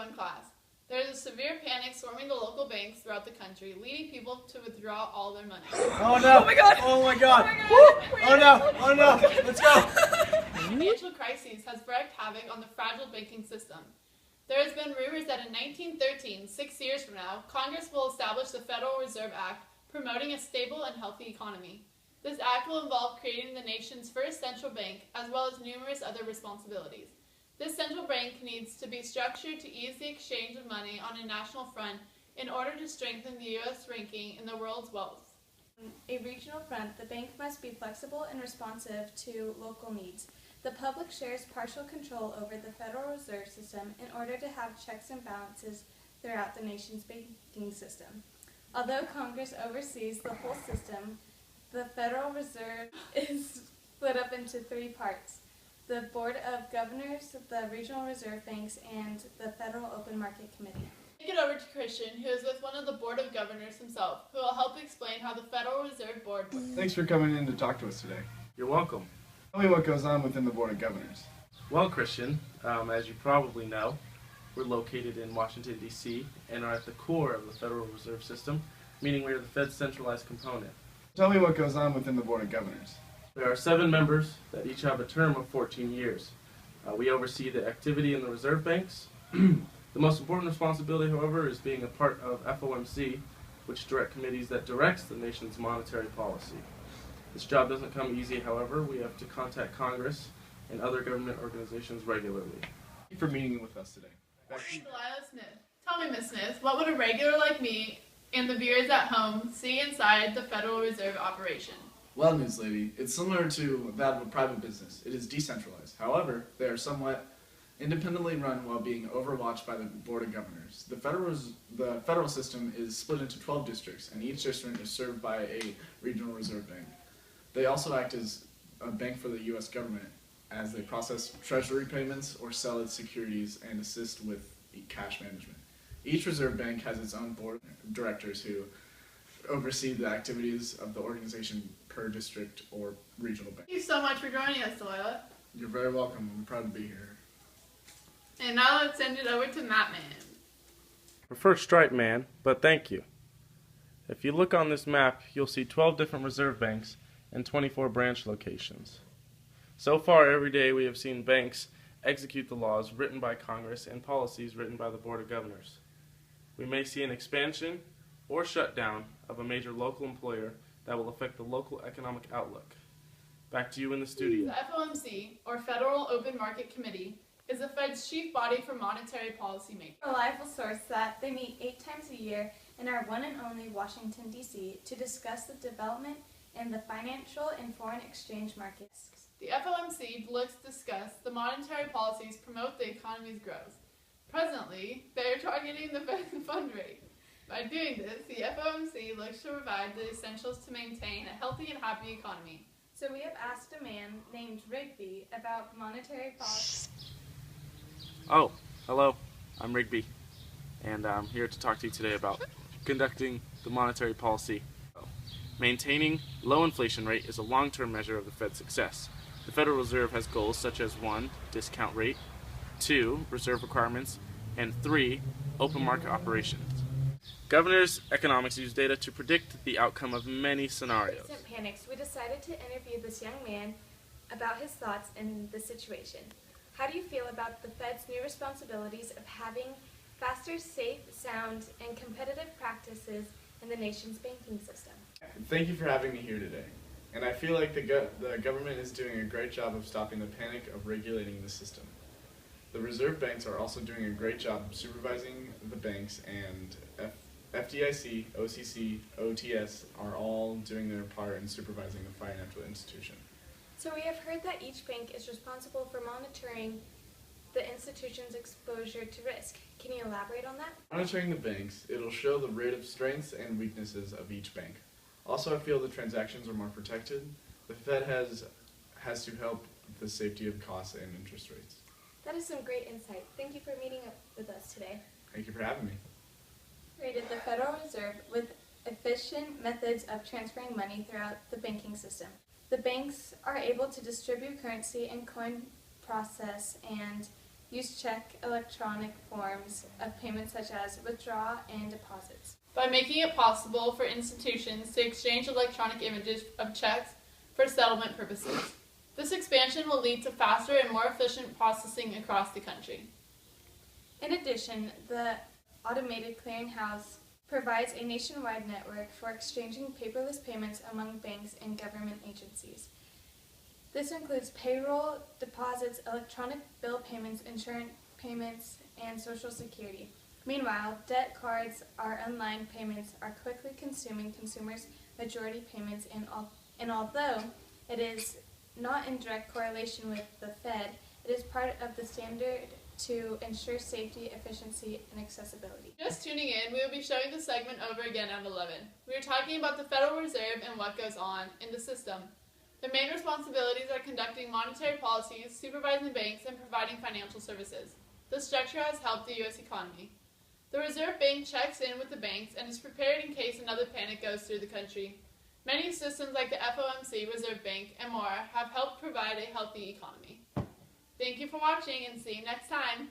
one class. There is a severe panic swarming the local banks throughout the country, leading people to withdraw all their money. Oh no! Oh my god! Oh my god! Oh no! Oh no! Let's go! Financial crisis has wreaked havoc on the fragile banking system. There has been rumors that in 1913, 6 years from now, Congress will establish the Federal Reserve Act, promoting a stable and healthy economy. This act will involve creating the nation's first central bank, as well as numerous other responsibilities. This central bank needs to be structured to ease the exchange of money on a national front in order to strengthen the U.S. ranking in the world's wealth. On a regional front, the bank must be flexible and responsive to local needs. The public shares partial control over the Federal Reserve System in order to have checks and balances throughout the nation's banking system. Although Congress oversees the whole system, the Federal Reserve is split up into three parts: the Board of Governors, the Regional Reserve Banks, and the Federal Open Market Committee. Take it over to Christian, who is with one of the Board of Governors himself, who will help explain how the Federal Reserve Board works. Thanks for coming in to talk to us today. You're welcome. Tell me what goes on within the Board of Governors. Well, Christian, as you probably know, we're located in Washington, D.C. and are at the core of the Federal Reserve System, meaning we are the Fed's centralized component. Tell me what goes on within the Board of Governors. There are 7 members that each have a term of 14 years. We oversee the activity in the reserve banks. The most important responsibility, however, is being a part of FOMC, which direct committees that directs the nation's monetary policy. This job doesn't come easy, however. We have to contact Congress and other government organizations regularly. Thank you for meeting with us today. Delilah Smith. Tell me, Ms. Smith, what would a regular like me and the viewers at home see inside the Federal Reserve operation? Well, news lady, it's similar to that of a private business. It is decentralized. However, they are somewhat independently run while being overwatched by the Board of Governors. The federal system is split into 12 districts, and each district is served by a regional reserve bank. They also act as a bank for the U.S. government as they process treasury payments or sell its securities and assist with cash management. Each reserve bank has its own board of directors who oversee the activities of the organization per district or regional bank. Thank you so much for joining us, Delilah. You're very welcome. I'm proud to be here. And now let's send it over to Matt Man. Prefer Stripe Man, but thank you. If you look on this map, you'll see 12 different reserve banks and 24 branch locations. So far, every day we have seen banks execute the laws written by Congress and policies written by the Board of Governors. We may see an expansion or shutdown of a major local employer that will affect the local economic outlook. Back to you in the studio. The FOMC, or Federal Open Market Committee, is the Fed's chief body for monetary policy making. A reliable source that they meet 8 times a year in our one and only Washington, D.C. to discuss the development in the financial and foreign exchange markets. The FOMC looks to discuss the monetary policies promote the economy's growth. Presently, they are targeting the fund rate. By doing this, the FOMC looks to provide the essentials to maintain a healthy and happy economy. So we have asked a man named Rigby about monetary policy. Oh, hello, I'm Rigby, and I'm here to talk to you today about conducting the monetary policy. Maintaining low inflation rate is a long-term measure of the Fed's success. The Federal Reserve has goals such as 1. Discount rate, 2. Reserve requirements, and 3. Open market operations. Governors' economics use data to predict the outcome of many scenarios. Instant panics, we decided to interview this young man about his thoughts in the situation. How do you feel about the Fed's new responsibilities of having faster, safe, sound, and competitive practices in the nation's banking system? Thank you for having me here today. And I feel like the government is doing a great job of stopping the panic of regulating the system. The reserve banks are also doing a great job supervising the banks, and FDIC, OCC, OTS are all doing their part in supervising the financial institution. So we have heard that each bank is responsible for monitoring the institution's exposure to risk. Can you elaborate on that? Monitoring the banks, it'll show the rate of strengths and weaknesses of each bank. Also, I feel the transactions are more protected. The Fed has to help the safety of costs and interest rates. That is some great insight. Thank you for meeting up with us today. Thank you for having me. Rated the Federal Reserve with efficient methods of transferring money throughout the banking system. The banks are able to distribute currency and coin process and use check electronic forms of payment such as withdrawal and deposits. By making it possible for institutions to exchange electronic images of checks for settlement purposes. This expansion will lead to faster and more efficient processing across the country. In addition, the Automated Clearinghouse provides a nationwide network for exchanging paperless payments among banks and government agencies. This includes payroll, deposits, electronic bill payments, insurance payments, and Social Security. Meanwhile, debt cards or online payments are quickly consuming consumers' majority payments, and although it is not in direct correlation with the Fed, it is part of the standard to ensure safety, efficiency, and accessibility. Just tuning in, we will be showing the segment over again at 11. We are talking about the Federal Reserve and what goes on in the system. Their main responsibilities are conducting monetary policies, supervising banks, and providing financial services. This structure has helped the U.S. economy. The Reserve Bank checks in with the banks and is prepared in case another panic goes through the country. Many systems like the FOMC, Reserve Bank, and more have helped provide a healthy economy. Thank you for watching and see you next time.